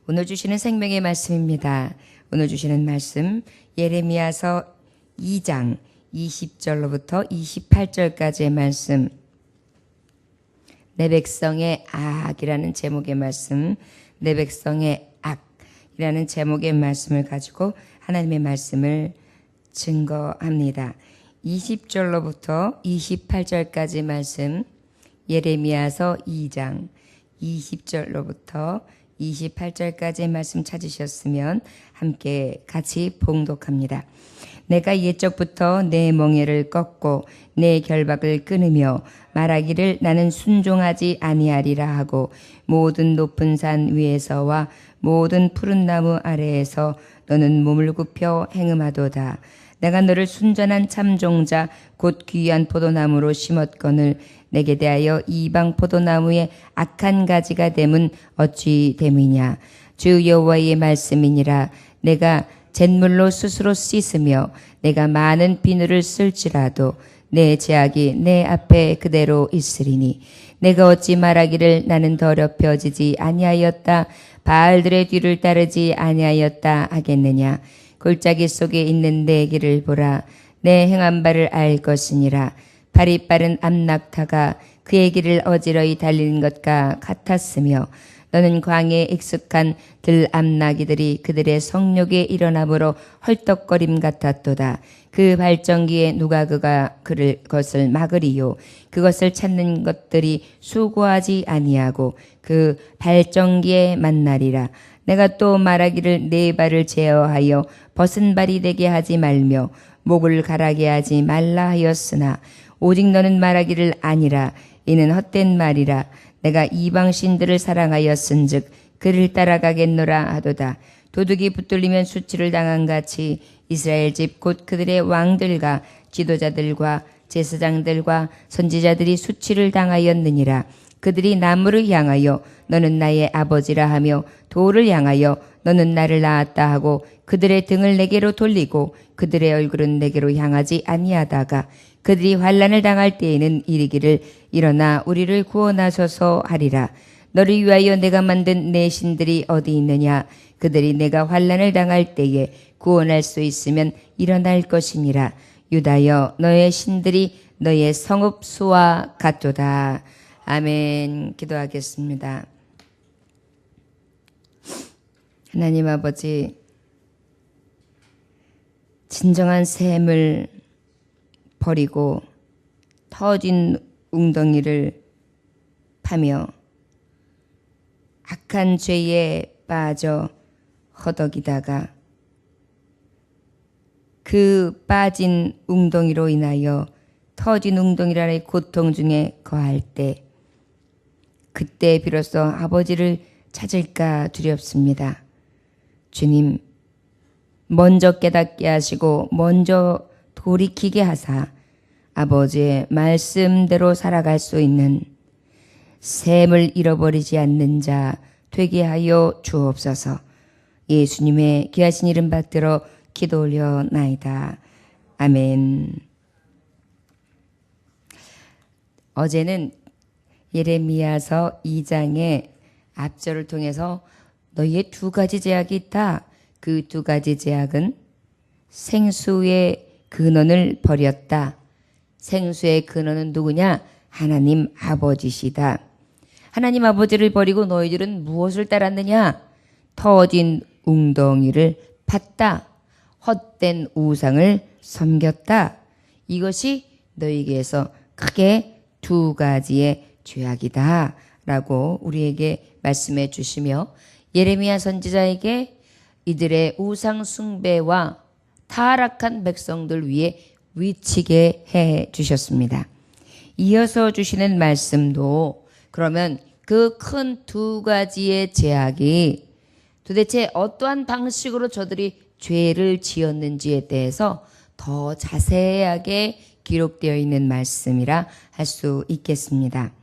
오늘 주시는 생명의 말씀입니다. 오늘 주시는 말씀 예레미야서 2장 20절로부터 28절까지의 말씀, 내 백성의 악이라는 제목의 말씀, 내 백성의 악이라는 제목의 말씀을 가지고 하나님의 말씀을 증거합니다. 20절로부터 28절까지 말씀, 예레미야서 2장 20절로부터 28절까지의 말씀 찾으셨으면 함께 같이 봉독합니다. 내가 옛적부터 내 멍에를 꺾고 내 결박을 끊으며 말하기를 나는 순종하지 아니하리라 하고 모든 높은 산 위에서와 모든 푸른 나무 아래에서 너는 몸을 굽혀 행음하도다. 내가 너를 순전한 참종자 곧 귀한 포도나무로 심었거늘 내게 대하여 이방 포도나무의 악한 가지가 됨은 어찌 됨이냐. 주 여호와의 말씀이니라. 내가 잿물로 스스로 씻으며 내가 많은 비누를 쓸지라도 내 제약이 내 앞에 그대로 있으리니 내가 어찌 말하기를 나는 더럽혀지지 아니하였다 바알들의 뒤를 따르지 아니하였다 하겠느냐. 골짜기 속에 있는 내 길을 보라. 내 행한 바를 알 것이니라. 발이 빠른 암낙타가 그의 길을 어지러이 달리는 것과 같았으며 너는 광야에 익숙한 들암나귀들이 그들의 성욕에 일어나므로 헐떡거림 같았도다. 그 발전기에 누가 그것을 막으리요. 그것을 찾는 것들이 수고하지 아니하고 그 발전기에 만나리라. 내가 또 말하기를 네 발을 제어하여 벗은 발이 되게 하지 말며 목을 가라게 하지 말라 하였으나 오직 너는 말하기를 아니라 이는 헛된 말이라. 내가 이방 신들을 사랑하였은즉 그를 따라가겠노라 하도다. 도둑이 붙들리면 수치를 당한 같이 이스라엘 집 곧 그들의 왕들과 지도자들과 제사장들과 선지자들이 수치를 당하였느니라. 그들이 나무를 향하여 너는 나의 아버지라 하며 돌을 향하여 너는 나를 낳았다 하고 그들의 등을 내게로 돌리고 그들의 얼굴은 내게로 향하지 아니하다가 그들이 환난을 당할 때에는 이르기를 일어나 우리를 구원하소서 하리라. 너를 위하여 내가 만든 내 신들이 어디 있느냐. 그들이 내가 환난을 당할 때에 구원할 수 있으면 일어날 것이니라. 유다여 너의 신들이 너의 성읍수와 같도다. 아멘. 기도하겠습니다. 하나님 아버지, 진정한 샘을 버리고 터진 웅덩이를 파며 악한 죄에 빠져 허덕이다가 그 빠진 웅덩이로 인하여 터진 웅덩이라는 고통 중에 거할 때 그때 비로소 아버지를 찾을까 두렵습니다. 주님, 먼저 깨닫게 하시고 먼저 돌이키게 하사 아버지의 말씀대로 살아갈 수 있는 샘을 잃어버리지 않는 자 되게 하여 주옵소서. 예수님의 귀하신 이름 받들어 기도 올려나이다. 아멘. 어제는 예레미야서 2장의 앞절을 통해서 너희의 두 가지 제약이 있다. 그 두 가지 제약은 생수의 근원을 버렸다. 생수의 근원은 누구냐? 하나님 아버지시다. 하나님 아버지를 버리고 너희들은 무엇을 따랐느냐? 터진 웅덩이를 팠다. 헛된 우상을 섬겼다. 이것이 너희에게서 크게 두 가지의 죄악이다 라고 우리에게 말씀해 주시며 예레미야 선지자에게 이들의 우상 숭배와 타락한 백성들 위에 위치게 해 주셨습니다. 이어서 주시는 말씀도 그러면 그 큰 두 가지의 제약이 도대체 어떠한 방식으로 저들이 죄를 지었는지에 대해서 더 자세하게 기록되어 있는 말씀이라 할 수 있겠습니다.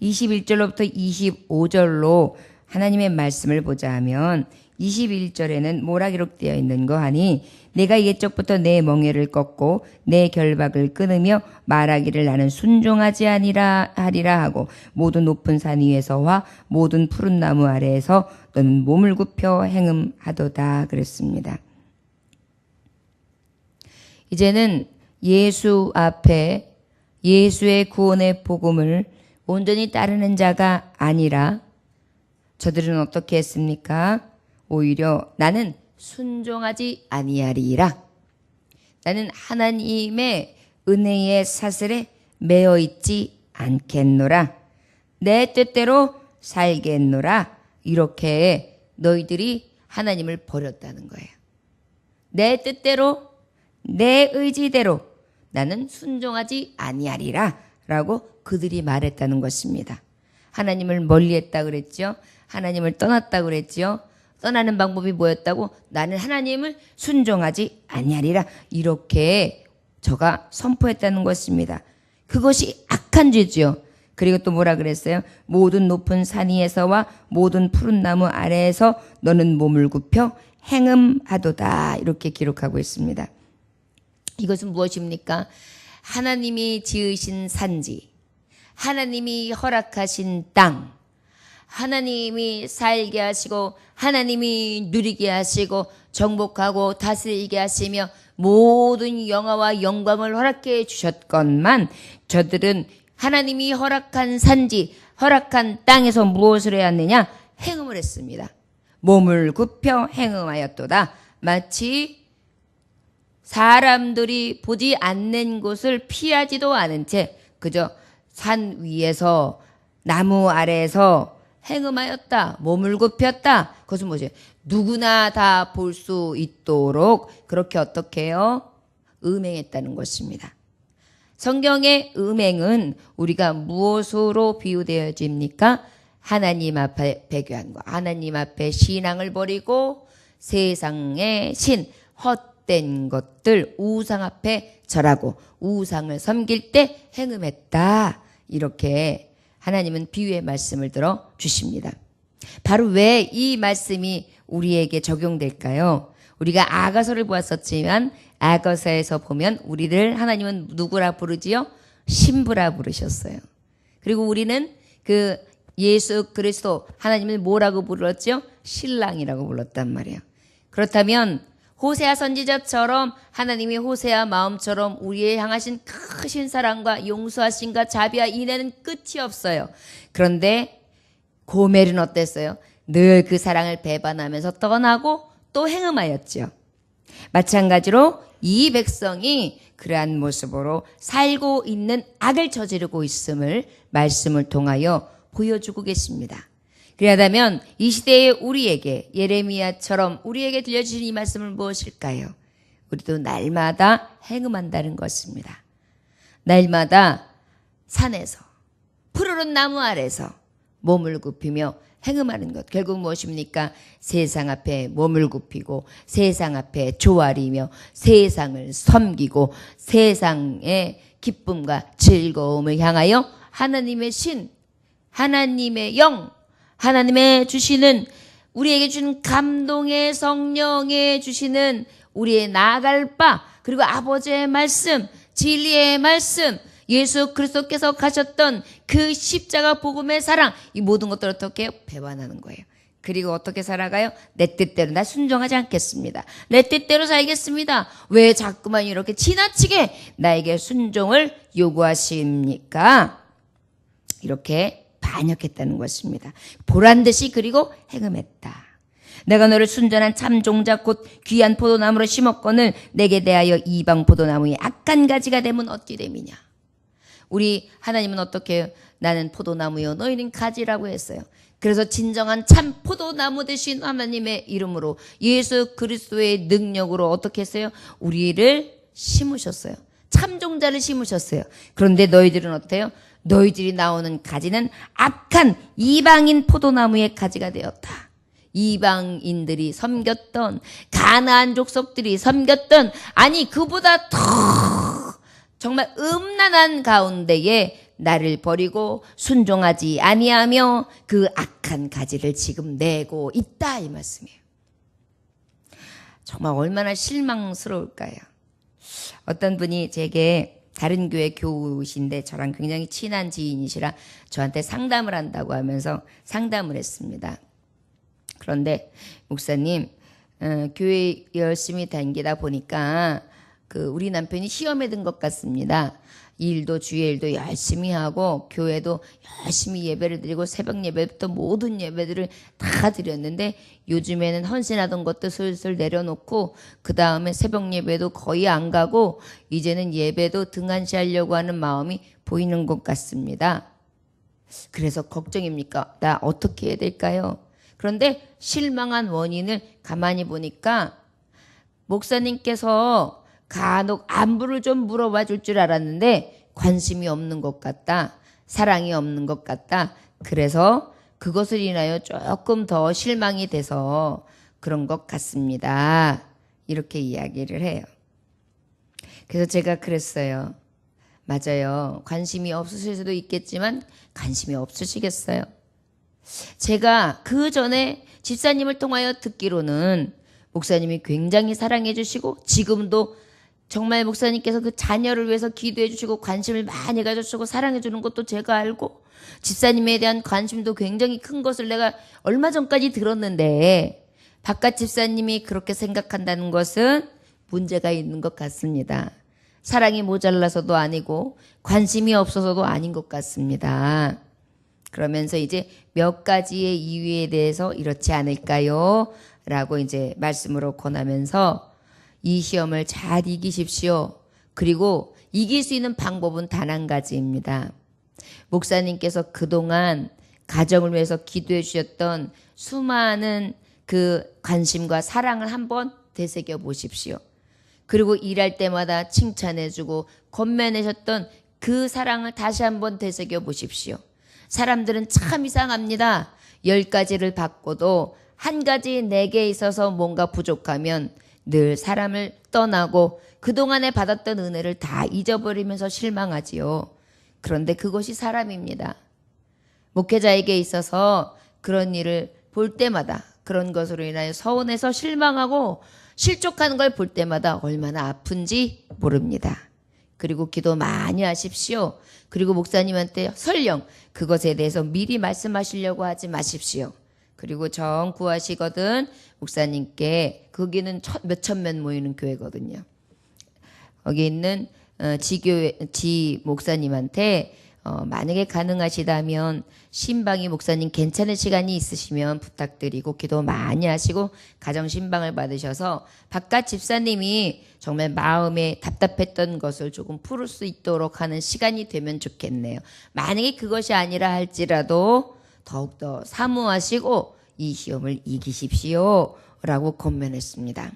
21절로부터 25절로 하나님의 말씀을 보자 하면 21절에는 뭐라 기록되어 있는 거 하니 내가 옛적부터 내 멍에를 꺾고 내 결박을 끊으며 말하기를 나는 순종하지 아니라 하리라 하고 모든 높은 산 위에서와 모든 푸른 나무 아래에서 너는 몸을 굽혀 행음하도다 그랬습니다. 이제는 예수 앞에 예수의 구원의 복음을 온전히 따르는 자가 아니라 저들은 어떻게 했습니까? 오히려 나는 순종하지 아니하리라. 나는 하나님의 은혜의 사슬에 매어 있지 않겠노라. 내 뜻대로 살겠노라. 이렇게 너희들이 하나님을 버렸다는 거예요. 내 뜻대로 내 의지대로 나는 순종하지 아니하리라 라고 그들이 말했다는 것입니다. 하나님을 멀리했다 그랬죠. 하나님을 떠났다 그랬죠. 떠나는 방법이 뭐였다고? 나는 하나님을 순종하지 아니하리라 이렇게 저가 선포했다는 것입니다. 그것이 악한 죄죠. 그리고 또 뭐라 그랬어요? 모든 높은 산 위에서와 모든 푸른 나무 아래에서 너는 몸을 굽혀 행음하도다 이렇게 기록하고 있습니다. 이것은 무엇입니까? 하나님이 지으신 산지, 하나님이 허락하신 땅, 하나님이 살게 하시고 하나님이 누리게 하시고 정복하고 다스리게 하시며 모든 영화와 영광을 허락해 주셨건만 저들은 하나님이 허락한 산지, 허락한 땅에서 무엇을 해야 하느냐? 행음을 했습니다. 몸을 굽혀 행음하였도다. 마치 사람들이 보지 않는 곳을 피하지도 않은 채 그저 산 위에서 나무 아래에서 행음하였다. 몸을 굽혔다. 그것은 뭐지? 누구나 다 볼 수 있도록 그렇게 어떻게 해요? 음행했다는 것입니다. 성경의 음행은 우리가 무엇으로 비유되어집니까? 하나님 앞에 배교한 거. 하나님 앞에 신앙을 버리고 세상의 신, 헛된 것들, 우상 앞에 절하고 우상을 섬길 때 행음했다. 이렇게 하나님은 비유의 말씀을 들어 주십니다. 바로 왜 이 말씀이 우리에게 적용될까요? 우리가 아가서를 보았었지만 아가서에서 보면 우리를 하나님은 누구라 부르지요? 신부라 부르셨어요. 그리고 우리는 그 예수 그리스도 하나님을 뭐라고 불렀죠? 신랑이라고 불렀단 말이에요. 그렇다면 호세아 선지자처럼 하나님이 호세아 마음처럼 우리에 향하신 크신 사랑과 용서하심과 자비와 인애는 끝이 없어요. 그런데 고멜은 어땠어요? 늘 그 사랑을 배반하면서 떠나고 또 행음하였죠. 마찬가지로 이 백성이 그러한 모습으로 살고 있는 악을 저지르고 있음을 말씀을 통하여 보여주고 계십니다. 그러하다면 이 시대의 우리에게 예레미야처럼 우리에게 들려주신 이 말씀은 무엇일까요? 우리도 날마다 행음한다는 것입니다. 날마다 산에서 푸르른 나무 아래서 몸을 굽히며 행음하는 것. 결국 무엇입니까? 세상 앞에 몸을 굽히고 세상 앞에 조아리며 세상을 섬기고 세상의 기쁨과 즐거움을 향하여 하나님의 신, 하나님의 영, 하나님의 주시는 우리에게 주는 감동의 성령에 주시는 우리의 나아갈 바 그리고 아버지의 말씀, 진리의 말씀, 예수 그리스도께서 가셨던 그 십자가 복음의 사랑 이 모든 것들을 어떻게 배반하는 거예요. 그리고 어떻게 살아가요? 내 뜻대로 나 순종하지 않겠습니다. 내 뜻대로 살겠습니다. 왜 자꾸만 이렇게 지나치게 나에게 순종을 요구하십니까? 이렇게 반역했다는 것입니다. 보란듯이 그리고 행음했다. 내가 너를 순전한 참 종자 곧 귀한 포도나무로 심었거늘 내게 대하여 이방 포도나무의 악한 가지가 되면 어찌 됨이냐. 우리 하나님은 어떻게 해요? 나는 포도나무요 너희는 가지라고 했어요. 그래서 진정한 참 포도나무 되신 하나님의 이름으로 예수 그리스도의 능력으로 어떻게 했어요? 우리를 심으셨어요. 참 종자를 심으셨어요. 그런데 너희들은 어때요? 너희들이 나오는 가지는 악한 이방인 포도나무의 가지가 되었다. 이방인들이 섬겼던 가나안 족속들이 섬겼던 아니 그보다 더 정말 음란한 가운데에 나를 버리고 순종하지 아니하며 그 악한 가지를 지금 내고 있다 이 말씀이에요. 정말 얼마나 실망스러울까요? 어떤 분이 제게 다른 교회 교우신데 저랑 굉장히 친한 지인이시라 저한테 상담을 한다고 하면서 상담을 했습니다. 그런데 목사님, 교회 열심히 다니다 보니까 우리 남편이 시험에 든 것 같습니다. 일도 주의 일도 열심히 하고 교회도 열심히 예배를 드리고 새벽 예배부터 모든 예배들을 다 드렸는데 요즘에는 헌신하던 것도 슬슬 내려놓고 그 다음에 새벽 예배도 거의 안 가고 이제는 예배도 등한시하려고 하는 마음이 보이는 것 같습니다. 그래서 걱정입니까? 나 어떻게 해야 될까요? 그런데 실망한 원인을 가만히 보니까 목사님께서 간혹 안부를 좀 물어봐 줄 줄 알았는데 관심이 없는 것 같다. 사랑이 없는 것 같다. 그래서 그것을 인하여 조금 더 실망이 돼서 그런 것 같습니다. 이렇게 이야기를 해요. 그래서 제가 그랬어요. 맞아요. 관심이 없으실 수도 있겠지만 관심이 없으시겠어요. 제가 그 전에 집사님을 통하여 듣기로는 목사님이 굉장히 사랑해 주시고 지금도 정말 목사님께서 그 자녀를 위해서 기도해 주시고 관심을 많이 가져주시고 사랑해 주는 것도 제가 알고 집사님에 대한 관심도 굉장히 큰 것을 내가 얼마 전까지 들었는데 바깥 집사님이 그렇게 생각한다는 것은 문제가 있는 것 같습니다. 사랑이 모자라서도 아니고 관심이 없어서도 아닌 것 같습니다. 그러면서 이제 몇 가지의 이유에 대해서 이렇지 않을까요? 라고 이제 말씀으로 권하면서 이 시험을 잘 이기십시오. 그리고 이길 수 있는 방법은 단 한 가지입니다. 목사님께서 그동안 가정을 위해서 기도해 주셨던 수많은 그 관심과 사랑을 한번 되새겨 보십시오. 그리고 일할 때마다 칭찬해 주고 건면하셨던 그 사랑을 다시 한번 되새겨 보십시오. 사람들은 참 이상합니다. 10가지를 받고도 한 가지 내게 있어서 뭔가 부족하면 늘 사람을 떠나고 그동안에 받았던 은혜를 다 잊어버리면서 실망하지요. 그런데 그것이 사람입니다. 목회자에게 있어서 그런 일을 볼 때마다 그런 것으로 인하여 서운해서 실망하고 실족하는 걸 볼 때마다 얼마나 아픈지 모릅니다. 그리고 기도 많이 하십시오. 그리고 목사님한테 설령 그것에 대해서 미리 말씀하시려고 하지 마십시오. 그리고 정 구하시거든 목사님께 거기는 몇천 명 모이는 교회거든요. 거기 있는 지 목사님한테 만약에 가능하시다면 신방이 목사님 괜찮은 시간이 있으시면 부탁드리고 기도 많이 하시고 가정 신방을 받으셔서 바깥 집사님이 정말 마음에 답답했던 것을 조금 풀을 수 있도록 하는 시간이 되면 좋겠네요. 만약에 그것이 아니라 할지라도 더욱더 사모하시고 이 시험을 이기십시오 라고 권면했습니다.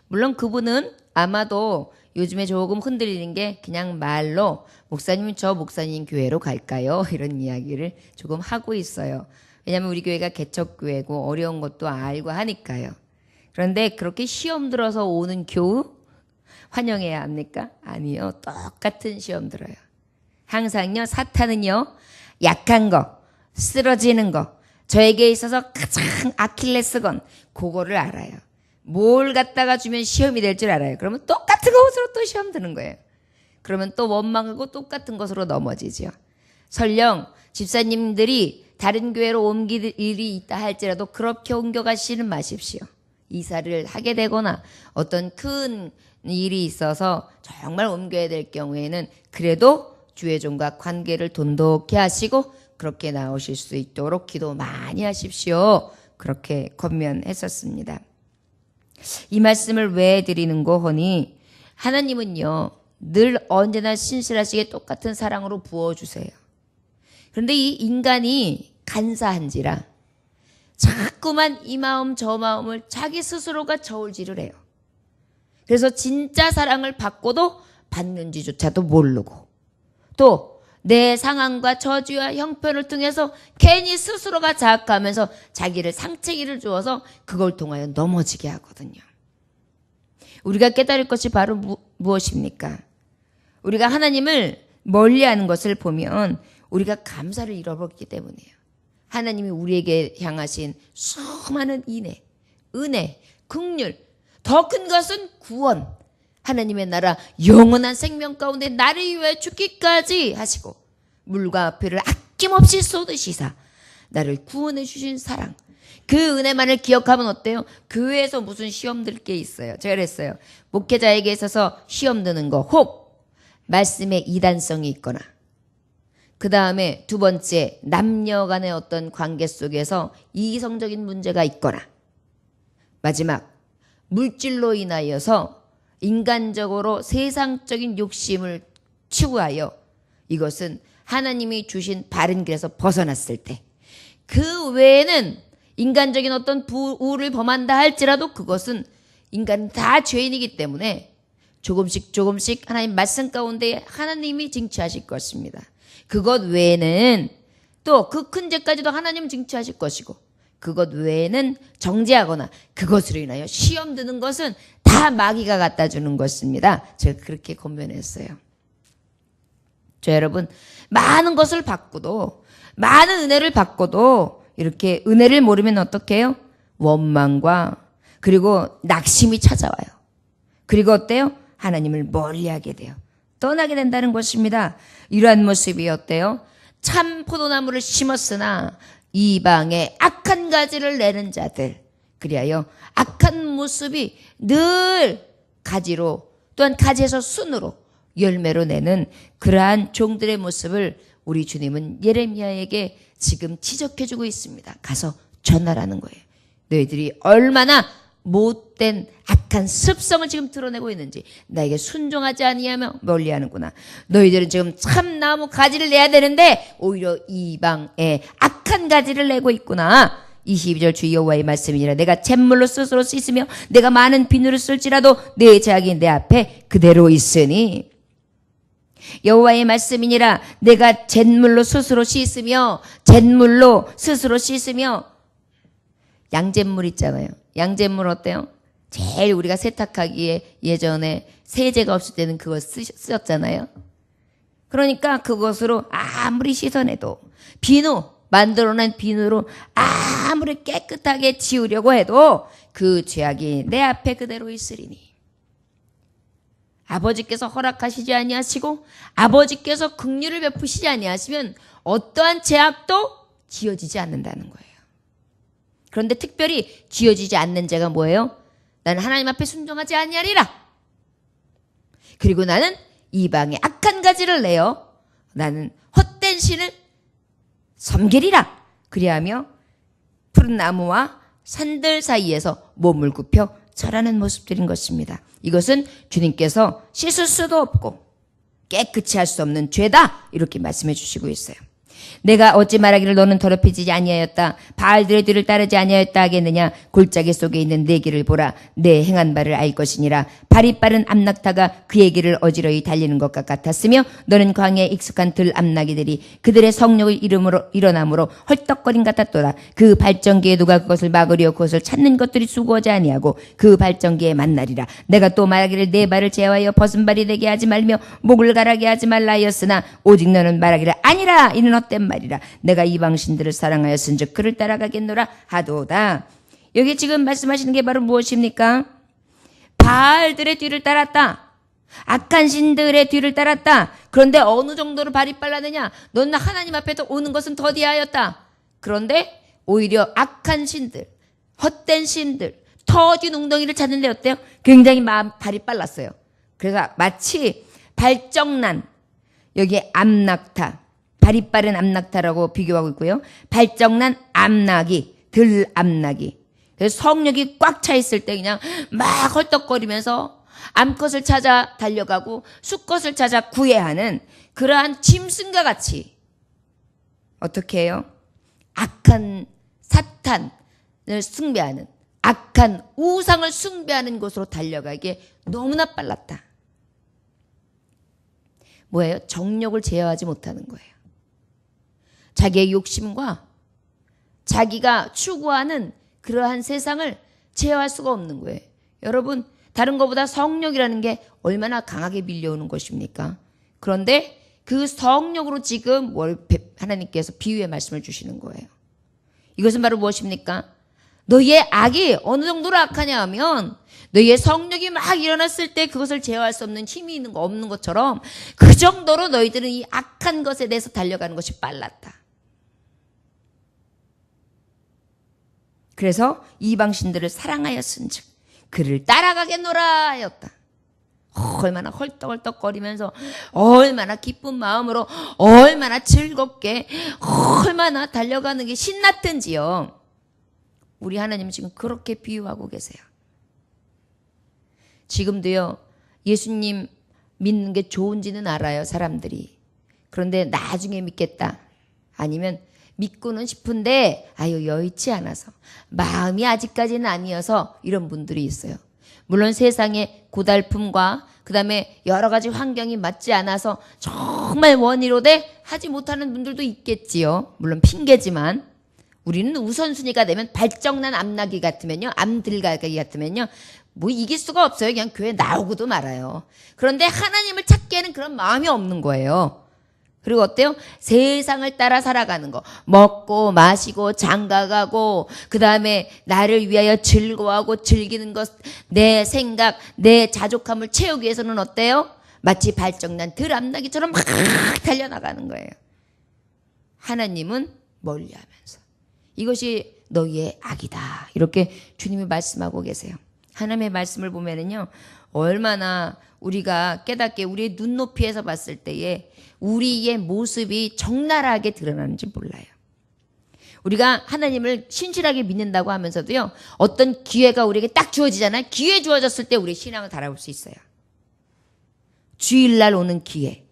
물론 그분은 아마도 요즘에 조금 흔들리는 게 그냥 말로 목사님 저 목사님 교회로 갈까요? 이런 이야기를 조금 하고 있어요. 왜냐하면 우리 교회가 개척교회고 어려운 것도 알고 하니까요. 그런데 그렇게 시험 들어서 오는 교우 환영해야 합니까? 아니요. 똑같은 시험 들어요. 항상요. 사탄은요. 약한 거, 쓰러지는 거, 저에게 있어서 가장 아킬레스건 그거를 알아요. 뭘 갖다가 주면 시험이 될 줄 알아요. 그러면 똑같은 것으로 또 시험 드는 거예요. 그러면 또 원망하고 똑같은 것으로 넘어지죠. 설령 집사님들이 다른 교회로 옮길 일이 있다 할지라도 그렇게 옮겨가시는 마십시오. 이사를 하게 되거나 어떤 큰 일이 있어서 정말 옮겨야 될 경우에는 그래도 주의 종과 관계를 돈독히 하시고 그렇게 나오실 수 있도록 기도 많이 하십시오. 그렇게 권면했었습니다. 이 말씀을 왜 드리는고 하니 하나님은요 늘 언제나 신실하시게 똑같은 사랑으로 부어주세요. 그런데 이 인간이 간사한지라 자꾸만 이 마음 저 마음을 자기 스스로가 저울질을 해요. 그래서 진짜 사랑을 받고도 받는지조차도 모르고 또 내 상황과 저주와 형편을 통해서 괜히 스스로가 자학하면서 자기를 상처기를 주어서 그걸 통하여 넘어지게 하거든요. 우리가 깨달을 것이 바로 무엇입니까? 우리가 하나님을 멀리하는 것을 보면 우리가 감사를 잃어버렸기 때문이에요. 하나님이 우리에게 향하신 수많은 인애, 은혜, 긍휼, 더 큰 것은 구원. 하나님의 나라 영원한 생명 가운데 나를 위해 죽기까지 하시고 물과 피를 아낌없이 쏟으시사 나를 구원해 주신 사랑. 그 은혜만을 기억하면 어때요? 교회에서 무슨 시험 들 게 있어요. 제가 그랬어요. 목회자에게 있어서 시험 드는 거, 혹 말씀의 이단성이 있거나, 그 다음에 두 번째, 남녀 간의 어떤 관계 속에서 이성적인 문제가 있거나, 마지막, 물질로 인하여서 인간적으로 세상적인 욕심을 추구하여 이것은 하나님이 주신 바른 길에서 벗어났을 때, 그 외에는 인간적인 어떤 부우를 범한다 할지라도 그것은 인간은 다 죄인이기 때문에 조금씩 하나님 말씀 가운데 하나님이 징치하실 것입니다. 그것 외에는 또 그 큰 죄까지도 하나님 징치하실 것이고, 그것 외에는 정죄하거나 그것으로 인하여 시험 드는 것은 다 마귀가 갖다 주는 것입니다. 제가 그렇게 권면했어요. 저 여러분, 많은 것을 받고도, 많은 은혜를 받고도 이렇게 은혜를 모르면 어떻게 해요? 원망과 그리고 낙심이 찾아와요. 그리고 어때요? 하나님을 멀리하게 돼요. 떠나게 된다는 것입니다. 이러한 모습이 어때요? 참 포도나무를 심었으나 이방에 악한 가지를 내는 자들, 그리하여 악한 모습이 늘 가지로, 또한 가지에서 순으로 열매로 내는 그러한 종들의 모습을 우리 주님은 예레미야에게 지금 지적해주고 있습니다. 가서 전하라는 거예요. 너희들이 얼마나 못된 악한 습성을 지금 드러내고 있는지, 나에게 순종하지 아니하며 멀리하는구나. 너희들은 지금 참나무 가지를 내야 되는데 오히려 이방에 악한 가지를 내고 있구나. 22절 주 여호와의 말씀이니라. 내가 잿물로 스스로 씻으며 내가 많은 비누를 쓸지라도 내 죄악이 내 앞에 그대로 있으니, 여호와의 말씀이니라. 내가 잿물로 스스로 씻으며, 잿물로 스스로 씻으며, 양잿물 있잖아요. 양잿물 어때요? 제일 우리가 세탁하기에 예전에 세제가 없을 때는 그거 쓰셨잖아요. 그러니까 그것으로 아무리 씻어내도, 비누, 만들어낸 비누로 아무리 깨끗하게 지우려고 해도 그 죄악이 내 앞에 그대로 있으리니, 아버지께서 허락하시지 아니하시고 아버지께서 긍휼을 베푸시지 아니하시면 어떠한 죄악도 지어지지 않는다는 거예요. 그런데 특별히 지어지지 않는 죄가 뭐예요? 나는 하나님 앞에 순종하지 아니하리라. 그리고 나는 이방에 악한 가지를 내어 나는 헛된 신을 섬기리라. 그리하며 푸른 나무와 산들 사이에서 몸을 굽혀 절하는 모습들인 것입니다. 이것은 주님께서 씻을 수도 없고 깨끗이 할 수 없는 죄다, 이렇게 말씀해 주시고 있어요. 내가 어찌 말하기를 너는 더럽히지 아니하였다, 바알들의 뒤를 따르지 아니하였다 하겠느냐. 골짜기 속에 있는 내 길을 보라. 내 행한 바를 알 것이니라. 발이 빠른 암낙타가 그의 길을 어지러이 달리는 것과 같았으며, 너는 광야에 익숙한 들 암나기들이 그들의 성욕을 일어남으로 헐떡거림 같았도다. 그 발전기에 누가 그것을 막으려 그것을 찾는 것들이 수고하지 아니하고 그 발전기에 만나리라. 내가 또 말하기를 내 발을 제어하여 벗은 발이 되게 하지 말며 목을 가라게 하지 말라 하였으나, 오직 너는 말하기를 아니라, 이는 헛된 말이라. 내가 이방신들을 사랑하였은즉 그를 따라가겠노라 하도다. 여기 지금 말씀하시는 게 바로 무엇입니까? 바알들의 뒤를 따랐다. 악한 신들의 뒤를 따랐다. 그런데 어느 정도로 발이 빨랐느냐? 너는 하나님 앞에 오는 것은 더디하였다. 그런데 오히려 악한 신들, 헛된 신들, 터진 웅덩이를 찾는데 어때요? 굉장히 발이 빨랐어요. 그래서 마치 발정난, 여기에 암낙타, 발이 빠른 암낙타라고 비교하고 있고요. 발정난 암낙이, 들암낙이. 그래서 성욕이 꽉 차 있을 때 그냥 막 헐떡거리면서 암컷을 찾아 달려가고 수컷을 찾아 구애하는 그러한 짐승과 같이 어떻게 해요? 악한 사탄을 숭배하는, 악한 우상을 숭배하는 곳으로 달려가기에 너무나 빨랐다. 뭐예요? 정욕을 제어하지 못하는 거예요. 자기의 욕심과 자기가 추구하는 그러한 세상을 제어할 수가 없는 거예요. 여러분, 다른 것보다 성욕이라는 게 얼마나 강하게 밀려오는 것입니까? 그런데 그 성욕으로 지금 하나님께서 비유의 말씀을 주시는 거예요. 이것은 바로 무엇입니까? 너희의 악이 어느 정도로 악하냐 하면, 너희의 성욕이 막 일어났을 때 그것을 제어할 수 없는 힘이 있는 거 없는 것처럼, 그 정도로 너희들은 이 악한 것에 대해서 달려가는 것이 빨랐다. 그래서 이방신들을 사랑하였은즉 그를 따라가겠노라 하였다. 얼마나 헐떡헐떡거리면서 얼마나 기쁜 마음으로 얼마나 즐겁게 얼마나 달려가는 게 신났던지요. 우리 하나님은 지금 그렇게 비유하고 계세요. 지금도요, 예수님 믿는 게 좋은지는 알아요, 사람들이. 그런데 나중에 믿겠다. 아니면 믿고는 싶은데 여의치 않아서 마음이 아직까지는 아니어서 이런 분들이 있어요. 물론 세상의 고달픔과 그 다음에 여러 가지 환경이 맞지 않아서 정말 원이로되 하지 못하는 분들도 있겠지요. 물론 핑계지만 우리는 우선순위가 되면 발정난 암나기 같으면요, 암들가기 같으면요, 뭐 이길 수가 없어요. 그냥 교회 나오고도 말아요. 그런데 하나님을 찾기에는 그런 마음이 없는 거예요. 그리고 어때요? 세상을 따라 살아가는 거. 먹고 마시고 장가가고 그 다음에 나를 위하여 즐거워하고 즐기는 것, 내 생각, 내 자족함을 채우기 위해서는 어때요? 마치 발정난 들암나기처럼 막 달려나가는 거예요. 하나님은 멀리하면서 이것이 너희의 악이다. 이렇게 주님이 말씀하고 계세요. 하나님의 말씀을 보면은요, 얼마나 우리가 깨닫게 우리의 눈높이에서 봤을 때에 우리의 모습이 적나라하게 드러나는지 몰라요. 우리가 하나님을 신실하게 믿는다고 하면서도요, 어떤 기회가 우리에게 딱 주어지잖아요. 기회 주어졌을 때 우리의 신앙을 달아볼 수 있어요. 주일날 오는 기회,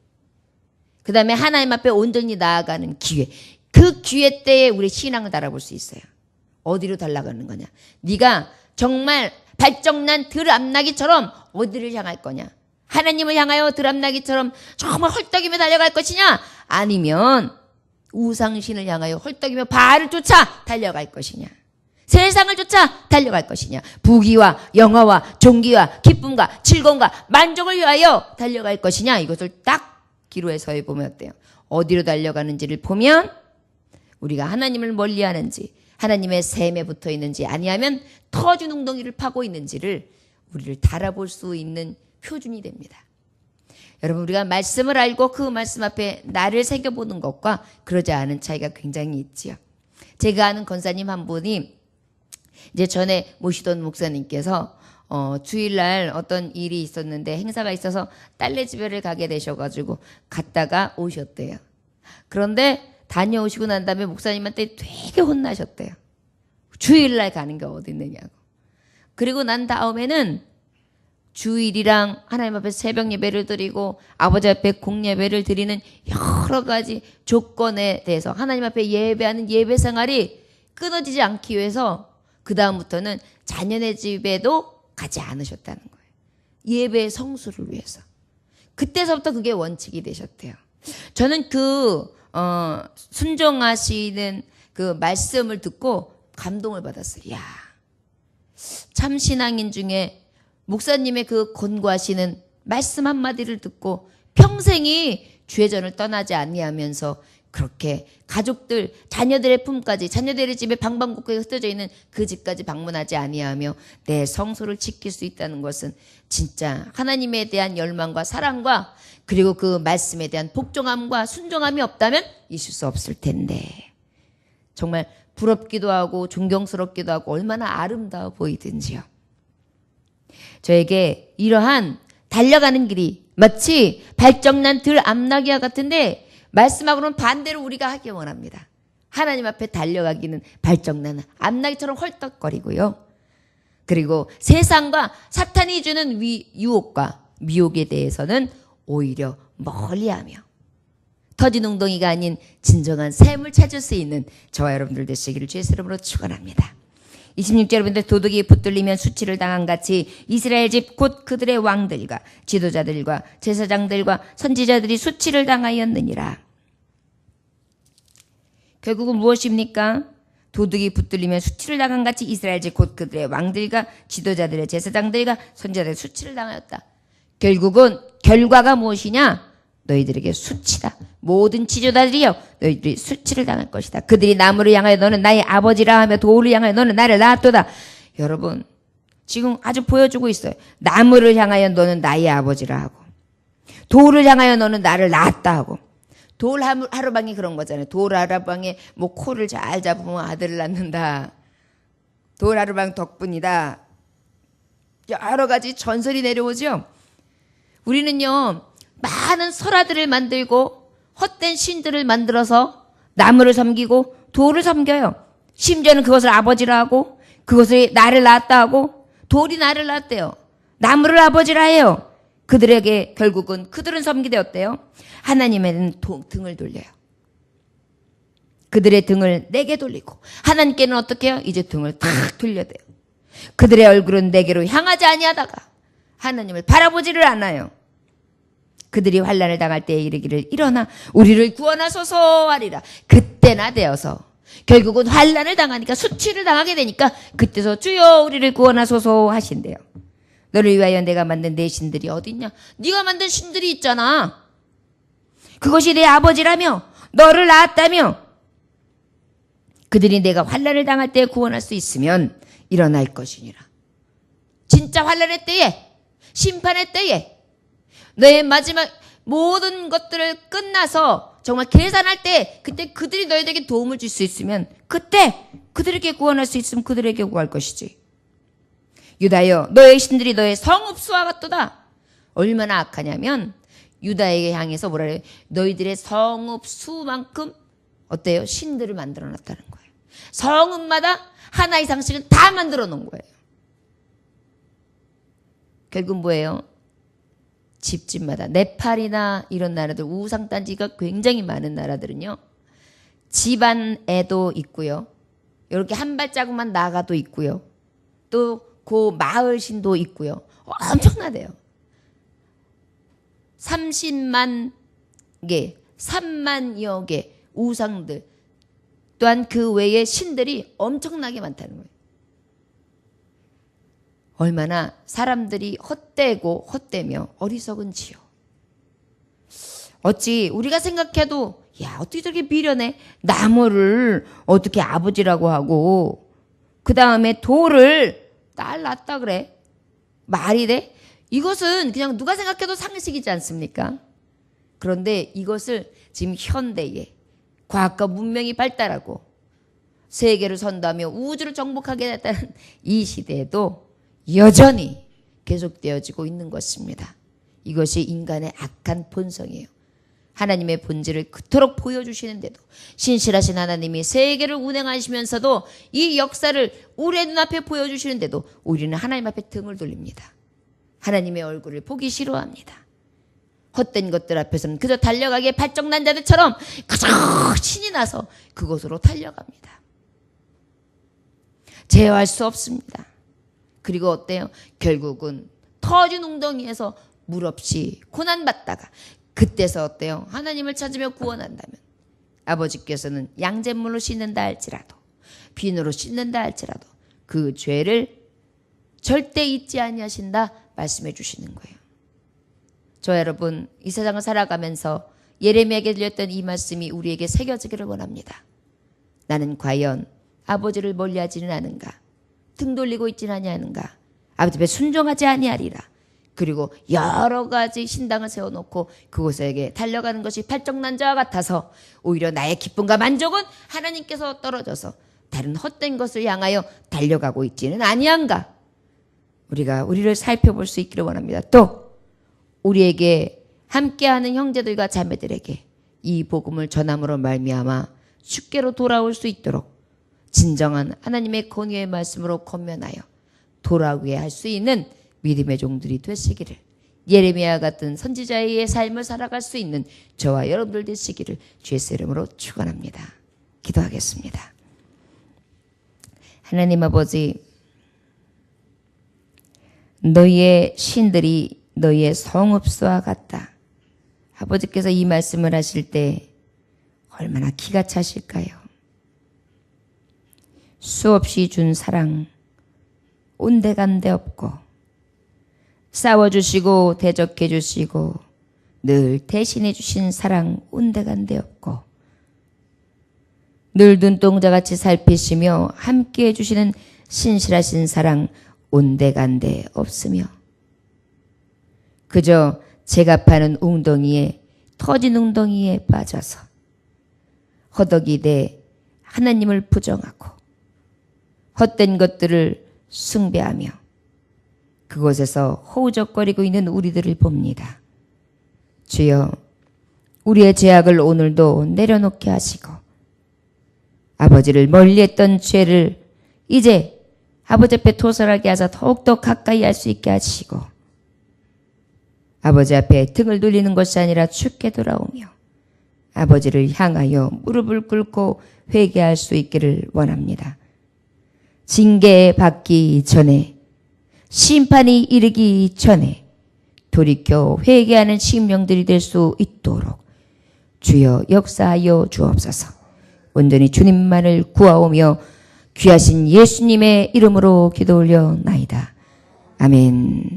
그 다음에 하나님 앞에 온전히 나아가는 기회, 그 기회 때에 우리의 신앙을 달아볼 수 있어요. 어디로 달라가는 거냐? 네가 정말 발정난 들암나기처럼 어디를 향할 거냐? 하나님을 향하여 들암나기처럼 정말 헐떡이며 달려갈 것이냐? 아니면 우상신을 향하여 헐떡이며 바알을 쫓아 달려갈 것이냐? 세상을 쫓아 달려갈 것이냐? 부귀와 영화와 존귀와 기쁨과 즐거움과 만족을 위하여 달려갈 것이냐? 이것을 딱 기로에서 보면 어때요? 어디로 달려가는지를 보면 우리가 하나님을 멀리하는지 하나님의 셈에 붙어 있는지 아니하면 터진 웅덩이를 파고 있는지를 우리를 달아볼 수 있는 표준이 됩니다. 여러분, 우리가 말씀을 알고 그 말씀 앞에 나를 새겨보는 것과 그러지 않은 차이가 굉장히 있지요. 제가 아는 권사님 한 분이 이제 전에 모시던 목사님께서 주일날 어떤 일이 있었는데 행사가 있어서 딸네 집에를 가게 되셔가지고 갔다가 오셨대요. 그런데 다녀오시고 난 다음에 목사님한테 되게 혼나셨대요. 주일날 가는 게 어디 있느냐고. 그리고 난 다음에는 주일이랑 하나님 앞에 새벽 예배를 드리고 아버지 앞에 공예배를 드리는 여러 가지 조건에 대해서 하나님 앞에 예배하는 예배 생활이 끊어지지 않기 위해서 그 다음부터는 자녀네 집에도 가지 않으셨다는 거예요. 예배의 성수를 위해서. 그때서부터 그게 원칙이 되셨대요. 저는 순종하시는 그 말씀을 듣고 감동을 받았어요. 야, 참 신앙인 중에 목사님의 그 권고하시는 말씀 한마디를 듣고 평생이 주의 전을 떠나지 아니하면서 그렇게 가족들, 자녀들의 품까지, 자녀들의 집에 방방곡곡에 흩어져 있는 그 집까지 방문하지 아니하며 내 성소를 지킬 수 있다는 것은 진짜 하나님에 대한 열망과 사랑과 그리고 그 말씀에 대한 복종함과 순종함이 없다면 있을 수 없을 텐데 정말 부럽기도 하고 존경스럽기도 하고 얼마나 아름다워 보이든지요. 저에게 이러한 달려가는 길이 마치 발정난 들암나기와 같은데 말씀하고는 반대로 우리가 하기 원합니다. 하나님 앞에 달려가기는 발정난 암나기처럼 헐떡거리고요. 그리고 세상과 사탄이 주는 유혹과 미혹에 대해서는 오히려 멀리하며 터진 웅덩이가 아닌 진정한 샘을 찾을 수 있는 저와 여러분들 되시기를 주의 이름으로 축원합니다. 26절 여러분들, 도둑이 붙들리면 수치를 당한 같이 이스라엘 집 곧 그들의 왕들과 지도자들과 제사장들과 선지자들이 수치를 당하였느니라. 결국은 무엇입니까? 도둑이 붙들리면 수치를 당한 같이 이스라엘 집 곧 그들의 왕들과 지도자들의 제사장들과 선지자들의 수치를 당하였다. 결국은 결과가 무엇이냐? 너희들에게 수치다. 모든 지도자들이여 너희들이 수치를 당할 것이다. 그들이 나무를 향하여 너는 나의 아버지라 하며 돌을 향하여 너는 나를 낳았도다. 여러분, 지금 아주 보여주고 있어요. 나무를 향하여 너는 나의 아버지라 하고 돌을 향하여 너는 나를 낳았다 하고. 돌 하루방이 그런 거잖아요. 돌 하루방에 뭐 코를 잘 잡으면 아들을 낳는다. 도라르방 덕분이다. 여러 가지 전설이 내려오죠. 우리는요, 많은 설화들을 만들고 헛된 신들을 만들어서 나무를 섬기고 돌을 섬겨요. 심지어는 그것을 아버지라 하고 그것을 나를 낳았다 하고 돌이 나를 낳았대요. 나무를 아버지라 해요. 그들에게 결국은 그들은 섬기되었대요. 하나님에는 등을 돌려요. 그들의 등을 내게 돌리고 하나님께는 어떻게 해요? 이제 등을 탁 돌려대요. 그들의 얼굴은 내게로 향하지 아니하다가 하나님을 바라보지를 않아요. 그들이 환난을 당할 때에 이르기를 일어나 우리를 구원하소서 하리라. 그때나 되어서 결국은 환난을 당하니까 수치를 당하게 되니까 그때서 주여 우리를 구원하소서 하신대요. 너를 위하여 내가 만든 내 신들이 어디 있냐? 네가 만든 신들이 있잖아. 그것이 내 아버지라며 너를 낳았다며 그들이 내가 환난을 당할 때에 구원할 수 있으면 일어날 것이니라. 진짜 환난의 때에 심판의 때에 너의 마지막 모든 것들을 끝나서 정말 계산할 때 그때 그들이 너희에게 도움을 줄 수 있으면 그때 그들에게 구원할 수 있으면 그들에게 구할 것이지. 유다여 너의 신들이 너의 성읍수와 같도다. 얼마나 악하냐면 유다에게 향해서 뭐라 그래요? 너희들의 성읍수만큼 어때요? 신들을 만들어 놨다는 거예요. 성읍마다 하나 이상씩은 다 만들어 놓은 거예요. 결국 뭐예요? 집집마다 네팔이나 이런 나라들 우상단지가 굉장히 많은 나라들은요. 집안에도 있고요. 이렇게 한 발자국만 나가도 있고요. 또 그 마을 신도 있고요. 엄청나대요. 30만 개, 3만여 개 우상들 또한 그 외에 신들이 엄청나게 많다는 거예요. 얼마나 사람들이 헛되고 헛되며 어리석은지요. 어찌 우리가 생각해도 야 어떻게 저렇게 미련해. 나무를 어떻게 아버지라고 하고 그 다음에 돌을 딸 낳았다 그래. 말이 돼? 이것은 그냥 누가 생각해도 상식이지 않습니까? 그런데 이것을 지금 현대에 과학과 문명이 발달하고 세계를 선도하며 우주를 정복하게 됐다는 이 시대에도 여전히 계속되어지고 있는 것입니다. 이것이 인간의 악한 본성이에요. 하나님의 본질을 그토록 보여주시는데도 신실하신 하나님이 세계를 운행하시면서도 이 역사를 우리의 눈앞에 보여주시는데도 우리는 하나님 앞에 등을 돌립니다. 하나님의 얼굴을 보기 싫어합니다. 헛된 것들 앞에서는 그저 달려가기에 발정난 자들처럼 그저 신이 나서 그곳으로 달려갑니다. 제어할 수 없습니다. 그리고 어때요? 결국은 터진 웅덩이에서 물 없이 고난받다가 그때서 어때요? 하나님을 찾으며 구원한다면 아버지께서는 양잿물로 씻는다 할지라도 비누로 씻는다 할지라도 그 죄를 절대 잊지 아니하신다 말씀해 주시는 거예요. 저 여러분 이 세상을 살아가면서 예레미야에게 들렸던 이 말씀이 우리에게 새겨지기를 원합니다. 나는 과연 아버지를 멀리하지는 않은가? 등 돌리고 있지는 아니하는가? 아버지 앞에 순종하지 아니하리라. 그리고 여러 가지 신당을 세워놓고 그곳에게 달려가는 것이 발정난 자와 같아서 오히려 나의 기쁨과 만족은 하나님께서 떨어져서 다른 헛된 것을 향하여 달려가고 있지는 아니한가? 우리가 우리를 살펴볼 수 있기를 원합니다. 또 우리에게 함께하는 형제들과 자매들에게 이 복음을 전함으로 말미암아 쉽게로 돌아올 수 있도록 진정한 하나님의 권위의 말씀으로 권면하여 돌아오게 할 수 있는 믿음의 종들이 되시기를, 예레미야 같은 선지자의 삶을 살아갈 수 있는 저와 여러분들 되시기를 주의 이름으로 축원합니다. 기도하겠습니다. 하나님 아버지, 너희의 신들이 너희의 성읍수와 같다. 아버지께서 이 말씀을 하실 때 얼마나 기가 차실까요? 수없이 준 사랑, 온데간데 없고 싸워주시고 대적해주시고 늘 대신해주신 사랑 온데간데 없고 늘 눈동자같이 살피시며 함께해 주시는 신실하신 사랑 온데간데 없으며 그저 제가 파는 웅덩이에 터진 웅덩이에 빠져서 허덕이되 하나님을 부정하고 헛된 것들을 숭배하며 그곳에서 허우적거리고 있는 우리들을 봅니다. 주여, 우리의 죄악을 오늘도 내려놓게 하시고 아버지를 멀리했던 죄를 이제 아버지 앞에 토설하게 하사 더욱더 가까이 할 수 있게 하시고 아버지 앞에 등을 돌리는 것이 아니라 주께 돌아오며 아버지를 향하여 무릎을 꿇고 회개할 수 있기를 원합니다. 징계받기 전에, 심판이 이르기 전에 돌이켜 회개하는 심령들이 될 수 있도록 주여 역사하여 주옵소서. 온전히 주님만을 구하오며 귀하신 예수님의 이름으로 기도 올려나이다. 아멘.